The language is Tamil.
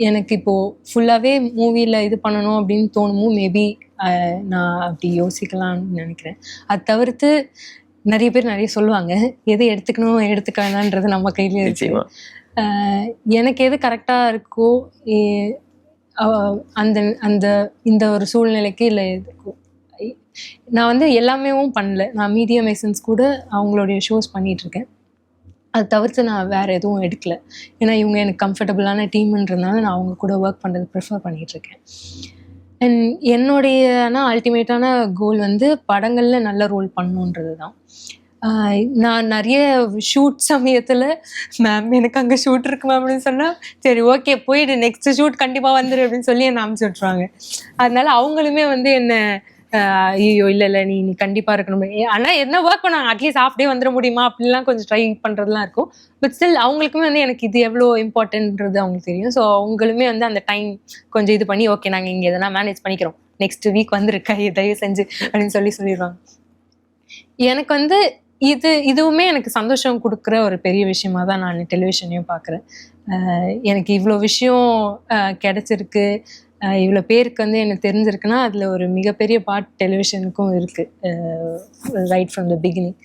எனக்கு இப்போது ஃபுல்லாகவே மூவியில் இது பண்ணணும் அப்படின்னு தோணுமோ மேபி நான் அப்படி யோசிக்கலாம்னு நினைக்கிறேன். அது தவிர்த்து நிறைய பேர் நிறைய சொல்லுவாங்க, எது எடுத்துக்கணும் எடுத்துக்க வேணான்றது நம்ம கையிலே இருக்கு. எனக்கு எது கரெக்டாக இருக்கோ அந்த அந்த இந்த ஒரு சூழ்நிலைக்கு இல்லை எதுக்கும் நான் வந்து எல்லாமேவும் பண்ணல. நான் மீடியம் எசன்ஸ் கூட அவங்களுடைய ஷோஸ் பண்ணிகிட்ருக்கேன். அது தவிர்த்து நான் வேறு எதுவும் எடுக்கல. ஏன்னா இவங்க எனக்கு கம்ஃபர்டபுளான டீம்ன்றதுனால நான் அவங்க கூட ஒர்க் பண்ணுறது ப்ரிஃபர் பண்ணிகிட்ருக்கேன். அண்ட் என்னுடைய ஆனால் அல்டிமேட்டான கோல் வந்து படங்களில் நல்ல ரோல் பண்ணணுன்றது தான். நான் நிறைய ஷூட் சமயத்தில் மேம் எனக்கு அங்கே ஷூட் இருக்குமா அப்படின்னு சொன்னால் சரி ஓகே போயிடு நெக்ஸ்ட்டு ஷூட் கண்டிப்பாக வந்துடு அப்படின்னு சொல்லி என்னை அனுப்பிச்சி விட்ருவாங்க. அதனால அவங்களுமே வந்து என்ன ஐயோ இல்லை நீ கண்டிப்பாக இருக்கணும். ஆனால் என்ன ஒர்க் பண்ணாங்க அட்லீஸ்ட் ஹாஃப் டே வந்துட முடியுமா அப்படிலாம் கொஞ்சம் ட்ரை பண்ணுறதுலாம் இருக்கும். பட் ஸ்டில் அவங்களுக்குமே வந்து எனக்கு இது எவ்வளோ இம்பார்ட்டன்ட்ன்றது அவங்களுக்கு தெரியும். ஸோ அவங்களுமே வந்து அந்த டைம் கொஞ்சம் இது பண்ணி ஓகே நாங்கள் இங்கே எதனா மேனேஜ் பண்ணிக்கிறோம், நெக்ஸ்ட் வீக் வந்துருக்கா தயவு செஞ்சு அப்படின்னு சொல்லிடுவாங்க. எனக்கு வந்து இதுவுமே எனக்கு சந்தோஷம் கொடுக்குற ஒரு பெரிய விஷயமா தான் நான் டெலிவிஷனையும் பார்க்குறேன். எனக்கு இவ்வளோ விஷயம் கிடைச்சிருக்கு, இவ்வளோ பேருக்கு வந்து எனக்கு தெரிஞ்சிருக்குன்னா அதில் ஒரு மிகப்பெரிய பார்ட் டெலிவிஷனுக்கும் இருக்குது ரைட் ஃப்ரம் த பிகினிங்.